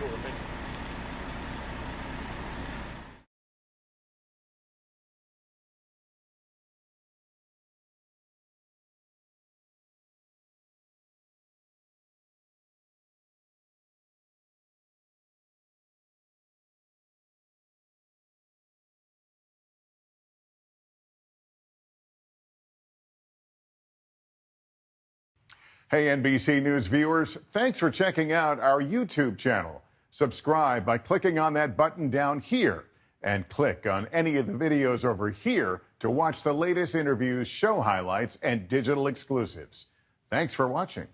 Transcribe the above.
Cool, thanks. Hey, NBC News viewers, thanks for checking out our YouTube channel. Subscribe by clicking on that button down here and click on any of the videos over here to watch the latest interviews, show highlights, and digital exclusives. Thanks for watching.